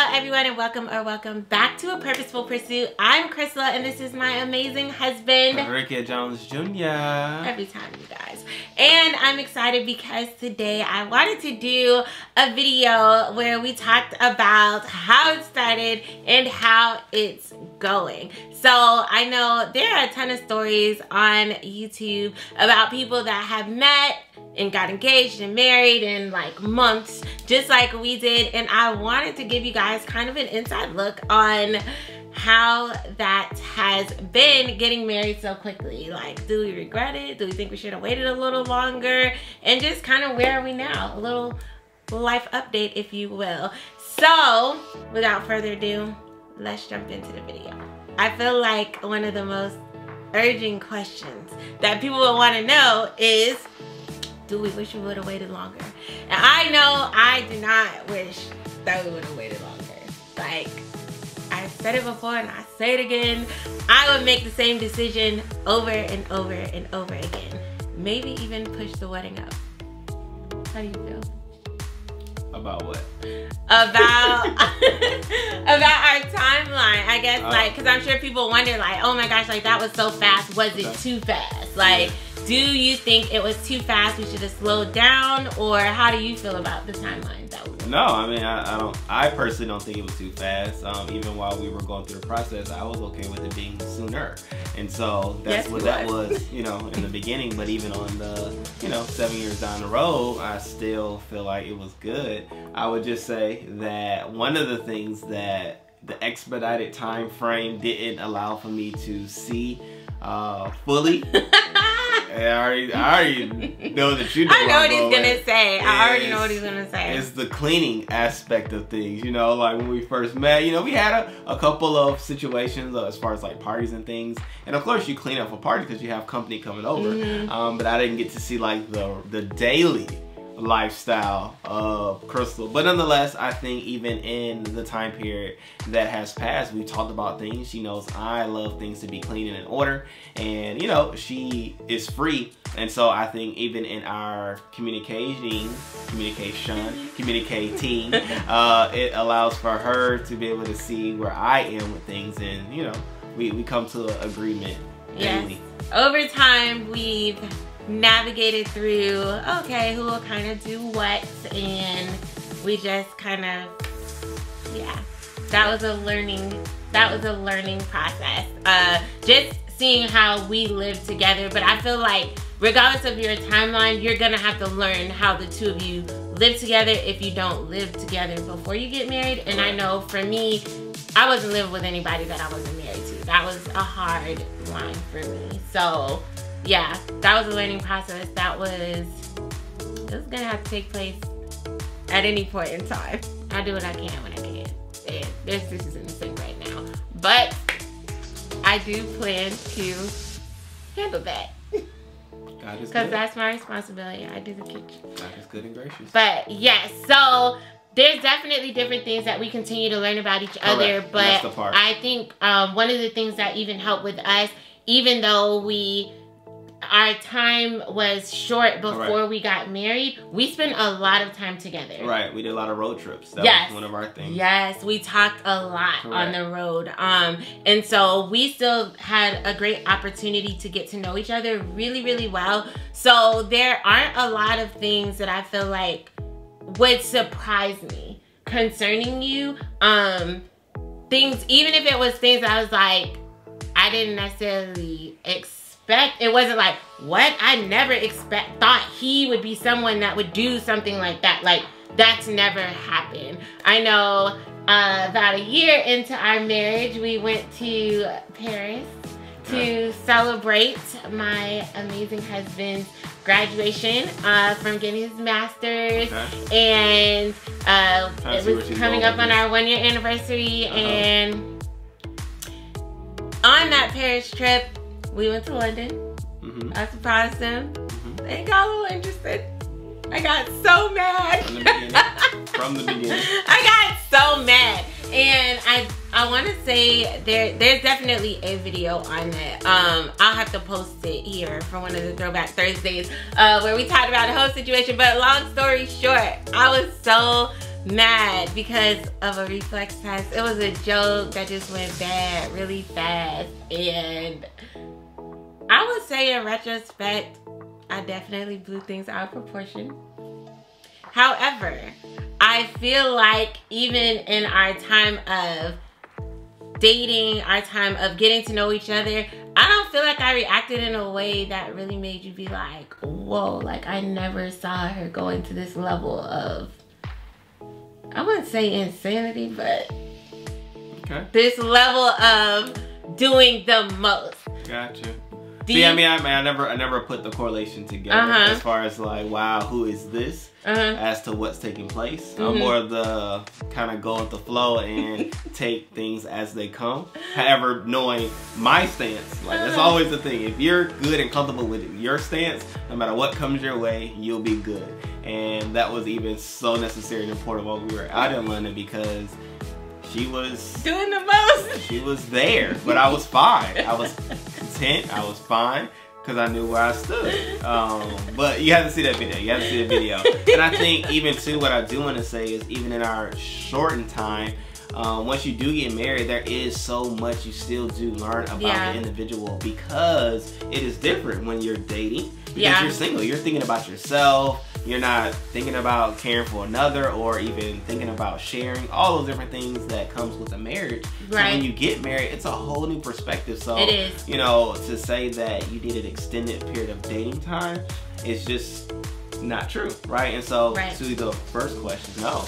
Hello everyone, and welcome back to A Purposeful Pursuit. I'm Crystal and this is my amazing husband, Rickey Jones Jr. Every time, you guys. And I'm excited because today I wanted to do a video where we talked about how it started and how it's going. So I know there are a ton of stories on YouTube about people that have met and got engaged and married in like months, just like we did. And I wanted to give you guys kind of an inside look on how that has been, getting married so quickly. Like, do we regret it? Do we think we should have waited a little longer? And just kind of where are we now? A little life update, if you will. So without further ado, let's jump into the video. I feel like one of the most urgent questions that people would want to know is, do we wish we would have waited longer? And I know I do not wish that we would have waited longer. Like, I said it before and I say it again. I would make the same decision over and over and over again. Maybe even push the wedding up. How do you feel? About what? About our timeline, I guess. Like, because I'm sure people wonder, like, oh my gosh, like that was so fast. Was it too fast? Like, do you think it was too fast? We should have slowed down, or how do you feel about the timeline that we were? No, I mean, I personally don't think it was too fast. Even while we were going through the process, I was okay with it being sooner. And so that's what that was, you know, in the beginning. But even on the, 7 years down the road, I still feel like it was good. I would just say that one of the things that the expedited time frame didn't allow for me to see fully. I already know that you know. I know what he's gonna say. I already know what he's gonna say. It's the cleaning aspect of things. You know, like when we first met, we had a couple of situations as far as like parties and things. And of course you clean up a party because you have company coming over. But I didn't get to see like the daily lifestyle of Crystal. But nonetheless, I think even in the time period that has passed, we talked about things. She knows I love things to be clean and in order, and she is free. And so I think even in our communicating, it allows for her to be able to see where I am with things, and we come to an agreement. Yes. Daily. Over time, we've navigated through, okay, who will kind of do what, and we just kind of, that was a learning process. Just seeing how we live together. But I feel like regardless of your timeline, you're gonna have to learn how the two of you live together if you don't live together before you get married. And I know for me, I wasn't living with anybody that I wasn't married to. That was a hard line for me. So yeah, that was a learning process. It was gonna have to take place at any point in time. I do what I can when I can. And there's dishes in the sink right now. But I do plan to handle that. Because that's my responsibility. I do the kitchen. God is good and gracious. But yes, so there's definitely different things that we continue to learn about each other. But I think one of the things that even helped with us, even though our time was short before we got married, we spent a lot of time together. Right, we did a lot of road trips. That was one of our things. Yes, we talked a lot on the road. And so we still had a great opportunity to get to know each other really, really well. So there aren't a lot of things that I feel like would surprise me concerning you. Things, even if it was things that I was like, I didn't necessarily expect. It wasn't like, what? I never thought he would be someone that would do something like that. Like, that's never happened. I know about a year into our marriage, we went to Paris to celebrate my amazing husband's graduation from getting his master's. And it was coming up on our 1-year anniversary. And on that Paris trip, we went to London. I surprised them. They got a little interested. I got so mad. From the beginning. I got so mad. And I want to say there's definitely a video on that. I'll have to post it here for one of the Throwback Thursdays where we talked about the whole situation. But long story short, I was so mad because of a reflex test. It was a joke that just went bad really fast, and I would say in retrospect, I definitely blew things out of proportion. However, I feel like even in our time of dating, our time of getting to know each other, I don't feel like I reacted in a way that really made you be like, whoa, like I never saw her go into this level of, I wouldn't say insanity, but this level of doing the most. Gotcha. See, I mean, I never put the correlation together as far as like, wow, who is this? As to what's taking place. I'm more of the kind of go with the flow and take things as they come. However, knowing my stance, like that's always the thing. If you're good and comfortable with your stance, no matter what comes your way, you'll be good. And that was even so necessary and important while we were out in London, because she was doing the most. She was there, but I was fine. I was content. I was fine because I knew where I stood. But you have to see that video. You have to see the video. And I think even too, what I do want to say is even in our shortened time, once you do get married, there is so much you still do learn about the individual, because it is different when you're dating. Because you're single, you're thinking about yourself. You're not thinking about caring for another, or even thinking about sharing, all those different things that comes with a marriage. So when you get married, it's a whole new perspective. So, it is. You know, to say that you need an extended period of dating time is just not true, right? And so to the first question, no,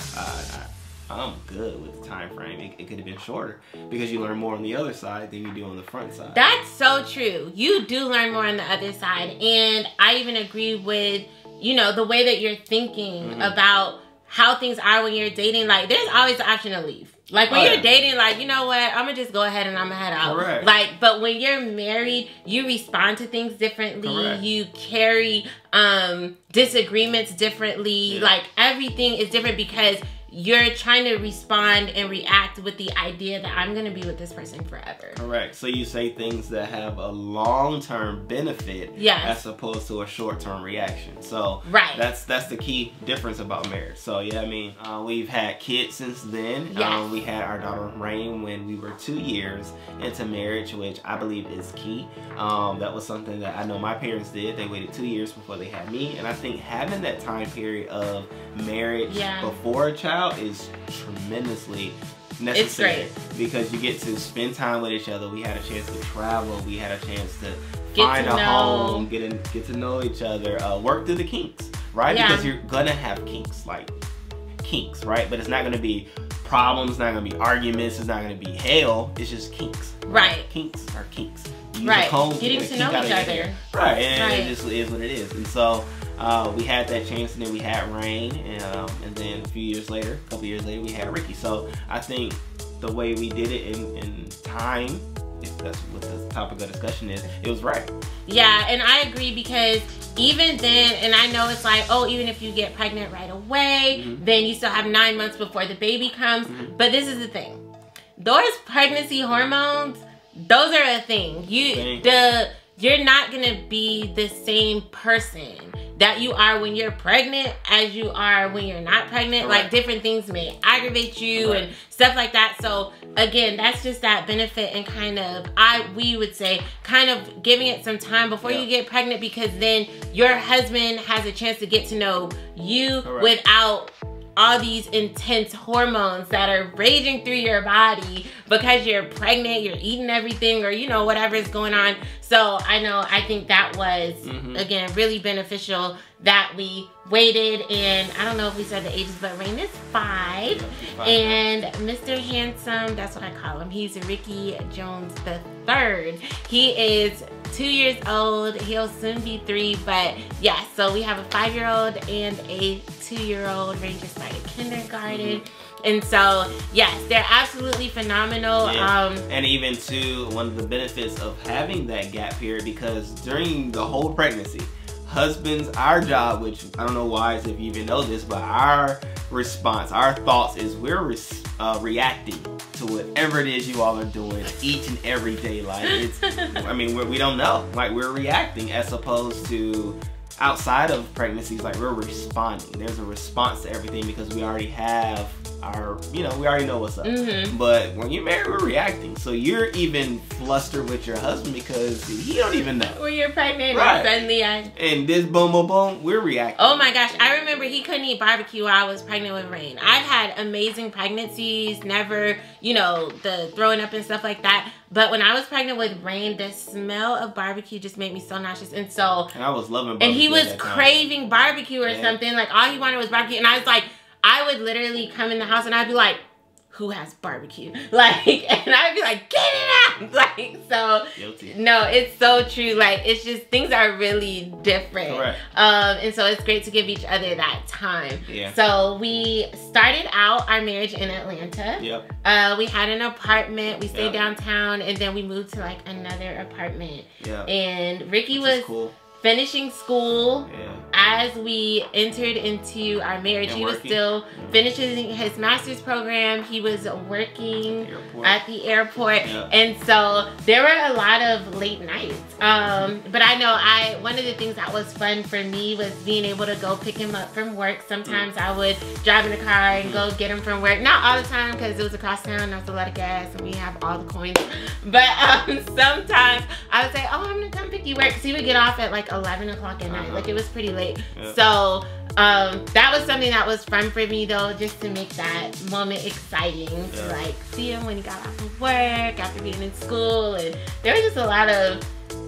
I'm good with the time frame. It could have been shorter, because you learn more on the other side than you do on the front side. That's so true. You do learn more on the other side. And I even agree with, you know, the way that you're thinking about how things are when you're dating. Like, there's always the option to leave. Like, when you're dating, like, you know what, I'm gonna just go ahead and I'm gonna head out. Correct. Like, but when you're married, you respond to things differently. Correct. You carry disagreements differently. Like, everything is different because you're trying to respond and react with the idea that I'm going to be with this person forever. Correct. So you say things that have a long-term benefit as opposed to a short-term reaction. So that's the key difference about marriage. So yeah, I mean, we've had kids since then. We had our daughter Rain when we were 2 years into marriage, which I believe is key. That was something that I know my parents did. They waited 2 years before they had me. And I think having that time period of marriage before a child is tremendously necessary, because you get to spend time with each other. We had a chance to travel. We had a chance to find a home, get to know each other, work through the kinks, right? Because you're gonna have kinks, right? But it's not gonna be problems, it's not gonna be arguments, it's not gonna be hell. It's just kinks. Right. Kinks are kinks. Getting to know each other. Right, and it just is what it is. And so we had that chance, and then we had Rain, and then a couple years later, we had Ricky. So I think the way we did it in time, if that's what the topic of discussion is, it was right. Yeah, and I agree, because even then, and I know it's like, oh, even if you get pregnant right away, then you still have 9 months before the baby comes. But this is the thing. Those pregnancy hormones, those are a thing. You're not gonna be the same person that you are when you're pregnant as you are when you're not pregnant. Like, different things may aggravate you and stuff like that. So again, that's just that benefit, and kind of, we would say, kind of giving it some time before you get pregnant, because then your husband has a chance to get to know you without all these intense hormones that are raging through your body because you're pregnant, you're eating everything, or you know, whatever is going on. So I think that was again really beneficial that we waited. And I don't know if we said the ages, but Rain is 5, and Mr. Handsome, that's what I call him, he's Ricky Jones III. He is 2 years old. He'll soon be 3, but yeah, so we have a 5-year-old and a 2-year-old. Rain just started kindergarten. And so, yes, they're absolutely phenomenal. And even too, one of the benefits of having that gap period, because during the whole pregnancy, husbands, our job, which I don't know why, if you even know this, but our response, our thoughts is we're reacting to whatever it is you all are doing each and every day. Like, it's, I mean, we don't know. Like, we're reacting as opposed to outside of pregnancies, like we're responding. There's a response to everything because we already have our, we already know what's up. But when you're married, we're reacting. So you're even flustered with your husband because he don't even know. When you're pregnant, right. And suddenly and this boom, boom, boom, we're reacting. Oh my gosh, I remember he couldn't eat barbecue while I was pregnant with Rain. I've had amazing pregnancies, never, the throwing up and stuff like that. But when I was pregnant with Rain, the smell of barbecue just made me so nauseous. And I was loving barbecue. And he was craving barbecue or something. Like, all he wanted was barbecue. And I was like, I would literally come in the house and I'd be like, who has barbecue? Like, and I'd be like, get it out! Like, so, guilty. No, it's so true. Like, it's just, things are really different. Correct. And so it's great to give each other that time. Yeah. So we started out our marriage in Atlanta. Yep. We had an apartment. We stayed downtown, and then we moved to like another apartment. Yeah. And Ricky was finishing school as we entered into our marriage. He was still finishing his master's program. He was working at the airport. And so there were a lot of late nights. But I know one of the things that was fun for me was being able to go pick him up from work. Sometimes I would drive in the car and go get him from work. Not all the time because it was across town. There was a lot of gas and we have all the coins. But sometimes I would say, oh, I'm gonna come pick you up, because he would get off at like 11 o'clock at night. Like, it was pretty late. So that was something that was fun for me though, just to make that moment exciting to like see him when he got off of work after being in school. And there was just a lot of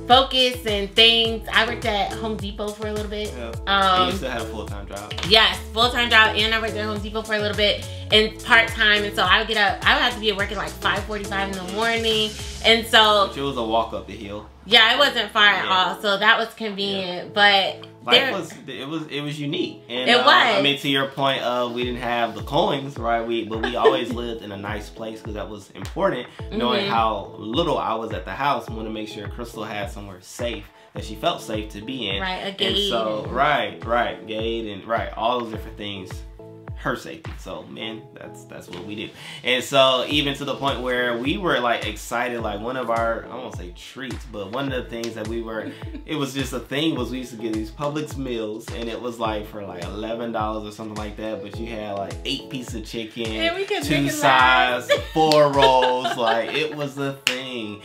focus and things. I worked at Home Depot for a little bit. You still had a full-time job. Yes, full-time job, and I worked at Home Depot for a little bit and part-time. And so I would get up, I would have to be at work at like 5:45 in the morning. And so it was a walk up the hill. Yeah, it wasn't far at all, so that was convenient. But it was unique. And it was. I mean, to your point of we didn't have the coins, right? But we always lived in a nice place because that was important. Knowing how little I was at the house, I want to make sure Crystal had somewhere safe that she felt safe to be in. Right, a gate. And so gate and all those different things. Her safety. So man, that's what we do. And so even to the point where we were like excited, like one of our, I won't say treats, but one of the things that it was just a thing was we used to get these Publix meals, and it was like for like $11 or something like that, but you had like 8 pieces of chicken, 2 sides, 4 rolls, like it was the thing.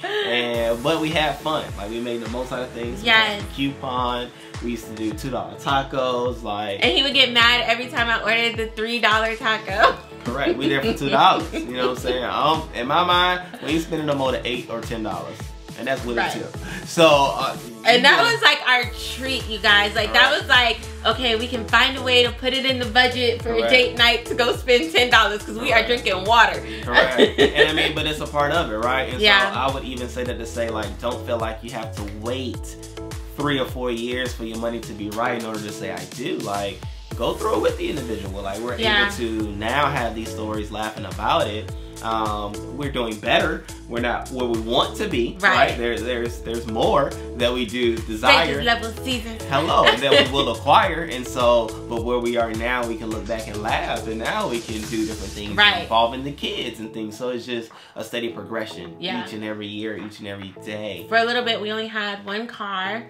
But we had fun. Like we made the most out of things. Yes. Coupon. We used to do $2 tacos, like. And he would get mad every time I ordered the $3 taco. Correct. We there for $2. You know what I'm saying? In my mind, we ain't spending no more than $8 or $10, and that's with a tip. So. And that was like our treat, you guys. Like that was like, okay, we can find a way to put it in the budget for a date night to go spend $10 because we are drinking water. Correct. And I mean, but it's a part of it, right? And so I would even say that to say like, don't feel like you have to wait 3 or 4 years for your money to be right in order to say I do. Like, go through it with the individual. Like, we're able to now have these stories laughing about it. We're doing better. We're not where we want to be. Right. There's more that we do desire. Level seasons. Hello, that we will acquire. And so, but where we are now, we can look back and laugh, and now we can do different things involving the kids and things. So it's just a steady progression each and every year, each and every day. For a little bit, we only had 1 car.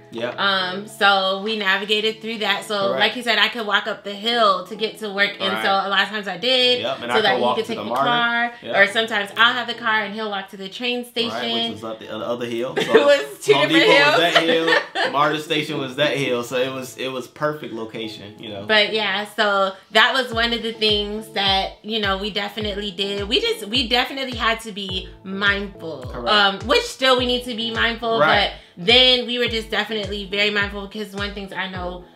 So we navigated through that. So like you said, I could walk up the hill to get to work, and so a lot of times I did, so that he could take the car. Or sometimes I'll have the car and he'll walk to the train station. Which was up the other hill. So it was 2 different hills. Was that hill. MARTA station was that hill. So it was perfect location, you know. But yeah, so that was one of the things that, we definitely did. We definitely had to be mindful. Which still we need to be mindful. But then we were just definitely very mindful, because one thing I know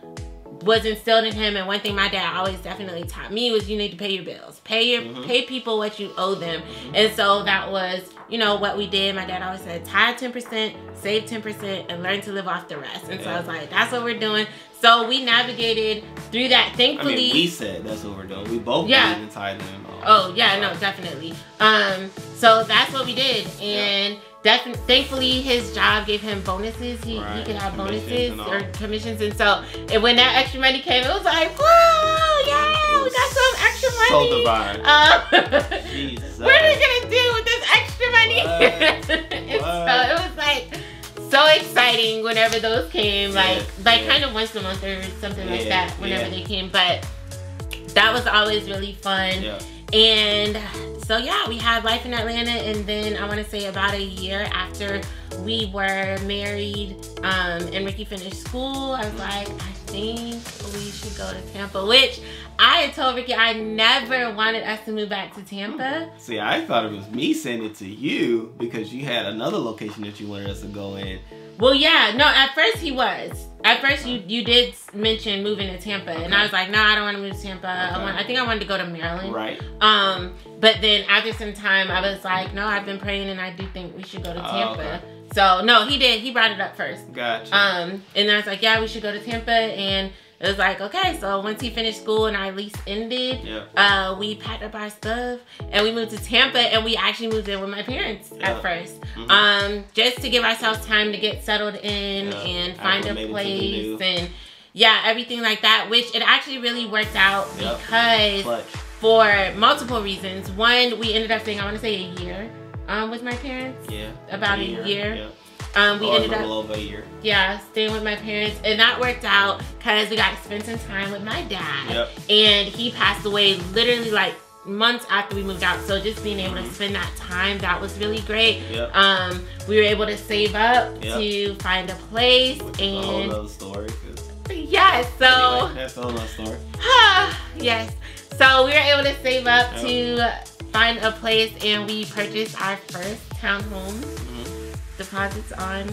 was instilled in him, and one thing my dad always definitely taught me was you need to pay your bills. Pay people what you owe them. And so that was, what we did. My dad always said, tithe 10%, save 10%, and learn to live off the rest. And so I was like, that's what we're doing. So we navigated through that. Thankfully, I mean, we said that's what we're doing. We both believe in tithing and all. Oh yeah, no, definitely. So that's what we did, and thankfully his job gave him bonuses. He could have bonuses or commissions, and so when that extra money came, it was like, whoa, yeah, we got some extra money. So divine. What are we gonna do with this extra money? And so it was like so exciting whenever whenever those came, like kind of once a month or something like that, whenever they came. But that was always really fun. Yeah. And so yeah, we had life in Atlanta, and then I want to say about a year after we were married, and Ricky finished school, I was like, I think we should go to Tampa, which I had told Ricky I never wanted us to move back to Tampa. See, I thought it was me sending it to you because you had another location that you wanted us to go in. Well, yeah, no, at first he was. At first you did mention moving to Tampa, and I was like, no, I don't want to move to Tampa. I think I wanted to go to Maryland. Right. But then after some time, I was like, no, I've been praying, and I do think we should go to Tampa. Okay. So no, he did. He brought it up first. Gotcha. And then I was like, yeah, we should go to Tampa, and it was like, okay. So once he finished school and our lease ended, we packed up our stuff and we moved to Tampa, and we actually moved in with my parents at first, just to give ourselves time to get settled in and find a place and everything like that. Which it actually really worked out because for multiple reasons. One, we ended up staying, I want to say, a year with my parents. Yeah, about a year. We ended up over a year. Yeah, staying with my parents, and that worked out because we got to spend some time with my dad. And he passed away literally like months after we moved out. So just being able to spend that time, that was really great. We were able to save up to find a place, and a whole other story. Yes, so anyway, that's a whole other story. Yes, so we were able to save up to find a place, and we purchased our first townhome. Deposits on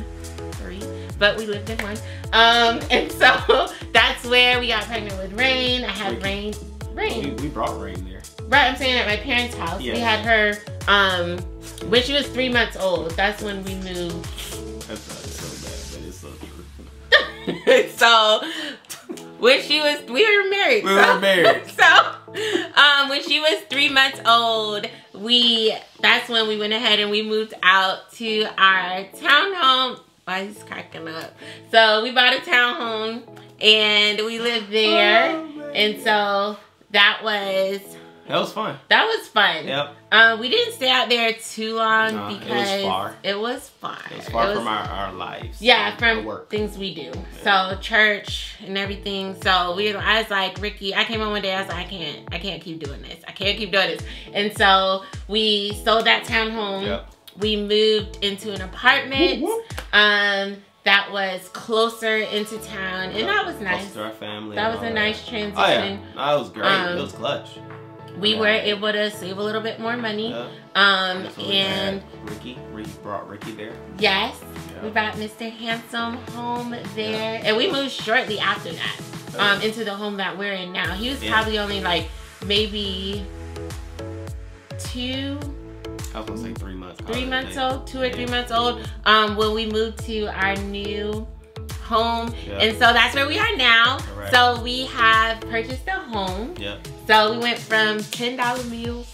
3, but we lived in 1. And so that's where we got pregnant with Rain. I had Rain. We brought Rain there. Right, I'm saying at my parents' house. We had her when she was 3 months old. That's when we moved. That's so bad, but it's so true. So when she was, we were married. So when she was 3 months old, that's when we went ahead and we moved out to our townhome. Why he's cracking up? So we bought a townhome and we lived there, and so that was fun. That was fun. Yep. We didn't stay out there too long because it was far. It was far. It was far from our lives. Yeah, from things we do. So church and everything. So I was like, Ricky, I came home one day, I was like, I can't keep doing this. I can't keep doing this. And so we sold that townhome. We moved into an apartment. That was closer into town, and that was nice. Close to our family. That was a nice transition. Oh yeah, that was great. It was clutch. We were able to save a little bit more money. And Ricky brought Ricky there. Yes, we brought Mr. Handsome home there, and we moved shortly after that into the home that we're in now. He was probably only like maybe 2. I was gonna say 3 months. 3 months old, 2 or 3 months old. When we moved to our new home, and so that's where we are now. So we have purchased a home. So we went from $10 meals,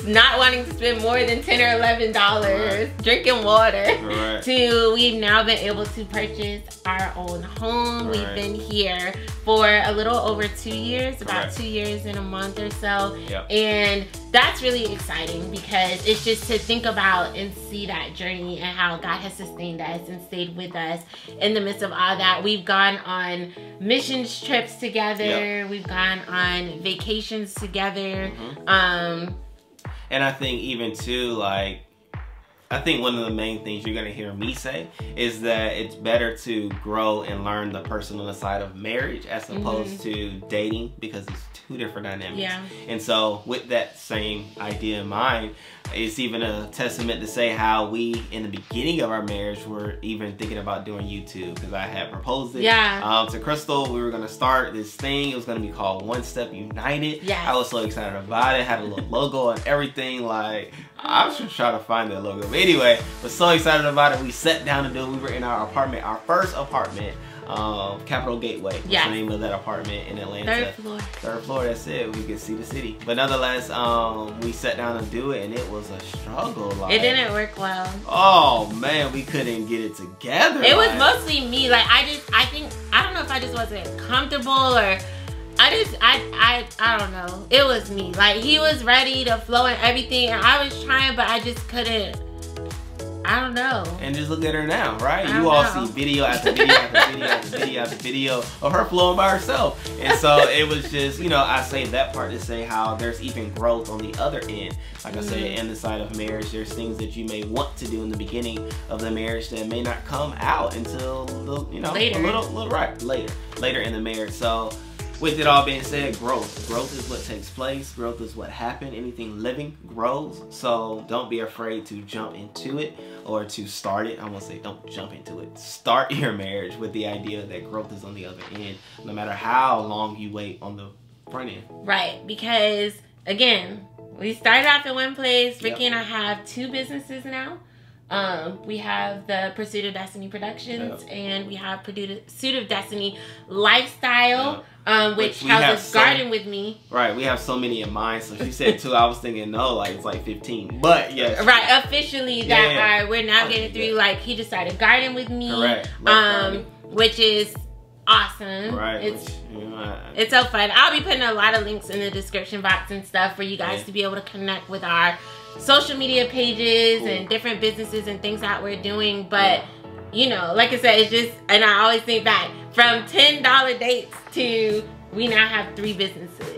not wanting to spend more than $10 or $11 drinking water, to we've now been able to purchase our own home. We've been here for a little over 2 years, about 2 years and a month or so. And that's really exciting because it's just to think about and see that journey and how God has sustained us and stayed with us in the midst of all that. We've gone on missions trips together. We've gone on vacations together. And I think even too, like, I think one of the main things you're gonna hear me say is that it's better to grow and learn the personal side of marriage as opposed to dating, because it's 2 different dynamics. And so with that same idea in mind, it's even a testament to say how we, in the beginning of our marriage, were even thinking about doing YouTube, because I had proposed it to Crystal. We were gonna start this thing. It was gonna be called One Step United. I was so excited about it. Had a little logo and everything. Like, I was just trying to find that logo. But anyway, was so excited about it. We sat down to do it. We were in our apartment, our first apartment. Capitol Gateway was the name of that apartment in Atlanta. 3rd floor, that's it. We could see the city. But nonetheless, we sat down to do it, and it was a struggle. Like, it didn't work well. Oh man, we couldn't get it together. It was mostly me. Like, I don't know if I just wasn't comfortable, or I don't know. It was me. Like, he was ready to flow and everything, and I was trying, but I just couldn't I don't know. And just look at her now, right? You all see video after video after video after video after video of her flowing by herself. And so it was just, you know, I say that part to say how there's even growth on the other end. Like I said, in the side of marriage, there's things that you may want to do in the beginning of the marriage that may not come out until, you know, later. later in the marriage. So with it all being said, growth is what takes place. Growth is what happens. Anything living grows. So don't be afraid to jump into it or to start it. I won't say don't jump into it. Start your marriage with the idea that growth is on the other end, no matter how long you wait on the front end. Right, because again, we started off in one place. Ricky and I have 2 businesses now. We have the Pursuit of Destiny Productions, and we have Pursuit of Destiny Lifestyle, which houses Garden with Me. Right, we have so many in mind. So she said 2, I was thinking no, like it's like 15. But yes, right, officially we're now getting through. Like he just started Garden with Me, correct. Which is awesome. Right, it's so fun. I'll be putting a lot of links in the description box and stuff for you guys to be able to connect with our social media pages and different businesses and things that we're doing. But you know, like I said, it's just, and I always think back from $10 dates to we now have 3 businesses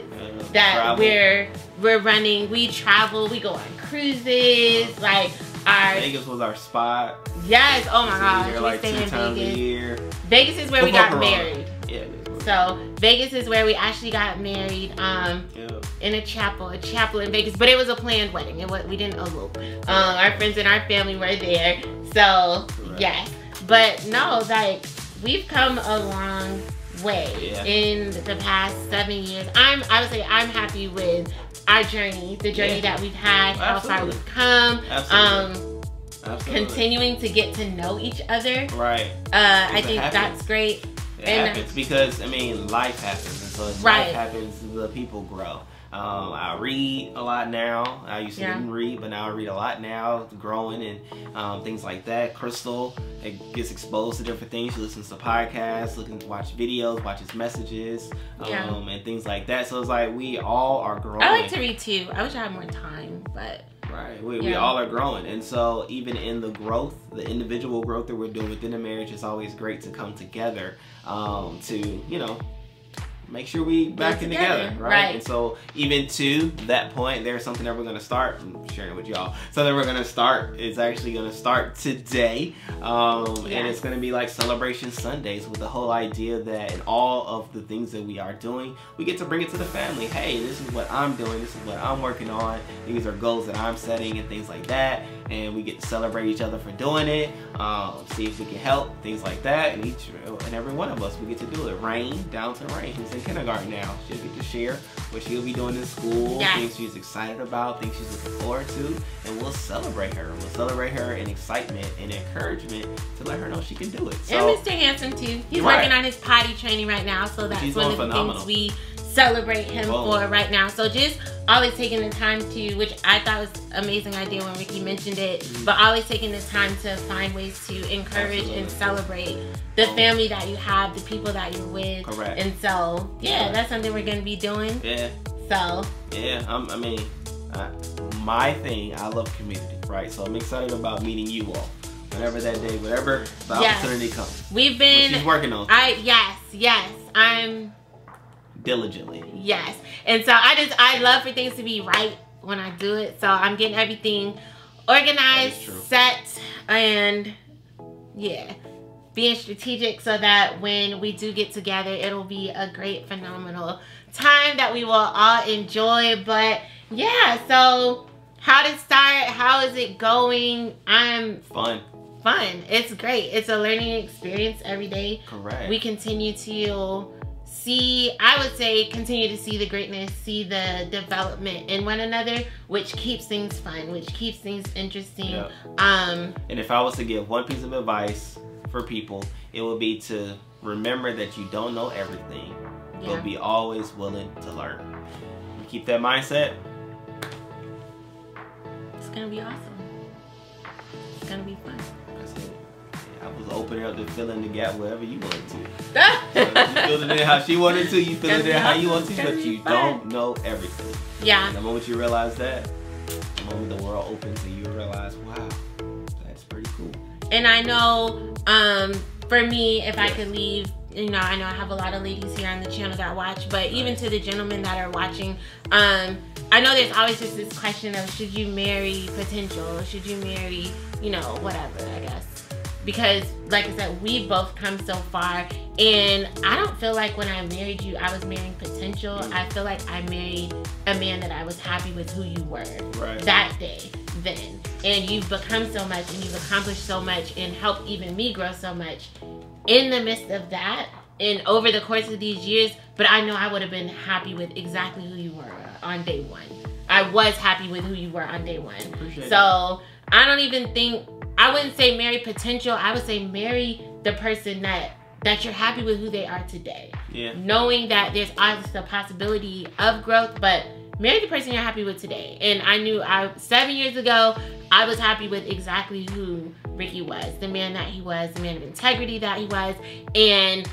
that we're running. We travel, we go on cruises, like Vegas was our spot. Yes, oh my gosh, we like 2 times a year. Vegas is where we got married. Yeah. So Vegas is where we actually got married, in a chapel in Vegas. But it was a planned wedding. We didn't elope. Our friends and our family were there. So yes, but no, like we've come a long way in the past 7 years. I would say I'm happy with our journey, the journey that we've had, how far we've come. Continuing to get to know each other. Right. I think that's great. It happens because, I mean, life happens. And so as life happens, the people grow. I read a lot now. I used to didn't read, but now I read a lot now, growing and things like that. Crystal, it gets exposed to different things. She listens to podcasts, looking to watch videos, watches messages, and things like that. So it's like we all are growing. I like to read too. I wish I had more time, but... Right, we all are growing, and so even in the growth, the individual growth that we're doing within the marriage, it's always great to come together to, you know, make sure we back it together, right? And so even to that point, there's something that we're going to start. I'm sharing it with y'all. So that we're going to start, it's actually going to start today. And it's going to be like Celebration Sundays, with the whole idea that in all of the things that we are doing, we get to bring it to the family. Hey, this is what I'm doing. This is what I'm working on. These are goals that I'm setting and things like that. And we get to celebrate each other for doing it. See if we can help, things like that. And each and every one of us, we get to do it. Rain, down to Rain, who's in kindergarten now. She'll get to share what she'll be doing in school, things she's excited about, things she's looking forward to, and we'll celebrate her. We'll celebrate her in excitement and encouragement to let her know she can do it. So, and Mr. Hanson too. He's working on his potty training right now, so that's one of the things we celebrate him for right now. So just always taking the time to, which I thought was an amazing idea when Ricky mentioned it, but always taking the time to find ways to encourage and celebrate the family that you have, the people that you're with. Correct. And so, that's something we're going to be doing. Yeah. So. Yeah, I mean, my thing, I love community, right? So I'm excited about meeting you all. Whatever that day, whatever the opportunity comes. We've been. She's working on. Yes. I'm. Diligently. Yes. And so I love for things to be right when I do it. So I'm getting everything organized, set, and being strategic so that when we do get together, it'll be a great, phenomenal time that we will all enjoy. But so how to start? How is it going? Fun. It's great. It's a learning experience every day. Correct. We continue to continue to see the greatness, see the development in one another, which keeps things fun, which keeps things interesting. And if I was to give one piece of advice for people, it would be to remember that you don't know everything, but be always willing to learn. You keep that mindset. It's gonna be awesome. It's gonna be fun. I was opening up to fill in the gap wherever you wanted to. So you filled it in how she wanted to, you fill it in how you want to, but you don't know everything. And the moment you realize that, the moment the world opens and you realize, wow, that's pretty And I know, for me, if I could leave, you know I have a lot of ladies here on the channel that watch, but even to the gentlemen that are watching, I know there's always just this question of, should you marry potential? Should you marry, you know, whatever, I guess. Because, like I said, we've both come so far, and I don't feel like when I married you, I was marrying potential. I feel like I married a man that I was happy with who you were that day, then. And you've become so much, and you've accomplished so much, and helped even me grow so much in the midst of that, and over the course of these years. But I know I would have been happy with exactly who you were on day one. I was happy with who you were on day one. So I don't even think, I wouldn't say marry potential. I would say marry the person that you're happy with who they are today. Yeah. Knowing that there's always the possibility of growth, but marry the person you're happy with today. And I knew 7 years ago, I was happy with exactly who Rickey was. The man that he was, the man of integrity that he was. And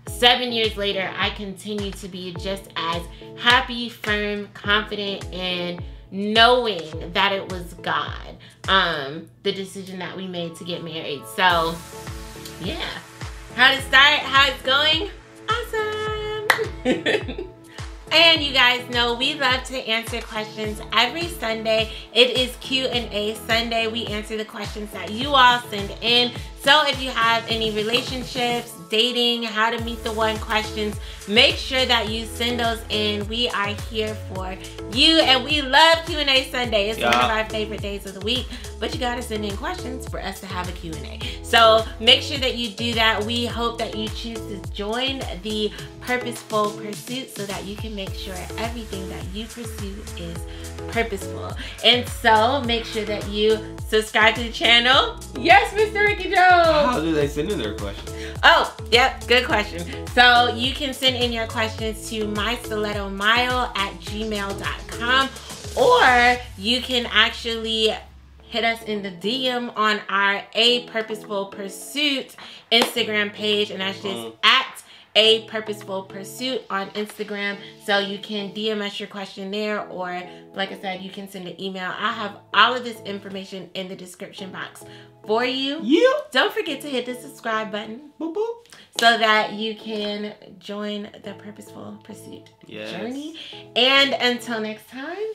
7 years later, I continue to be just as happy, firm, confident, and knowing that it was God, the decision that we made to get married. So, yeah. How to start, how it's going? Awesome! And you guys know we love to answer questions every Sunday. It is Q&A Sunday. We answer the questions that you all send in. So if you have any relationships, dating, how to meet the one questions, make sure that you send those in. We are here for you, and we love Q&A Sunday. It's one of our favorite days of the week, but you gotta send in questions for us to have a Q&A. So make sure that you do that. We hope that you choose to join the Purposeful Pursuit so that you can make sure everything that you pursue is purposeful. And so make sure that you subscribe to the channel. Yes, Mr. Rickey Jones. How do they send in their questions? Oh, yep, good question. So you can send in your questions to mystilettomile@gmail.com, or you can actually hit us in the DM on our A Purposeful Pursuit Instagram page, and that's just at A Purposeful Pursuit on Instagram. So you can DM us your question there, or like I said, you can send an email. I have all of this information in the description box for you. Don't forget to hit the subscribe button, boop, boop, so that you can join the Purposeful Pursuit journey. And until next time,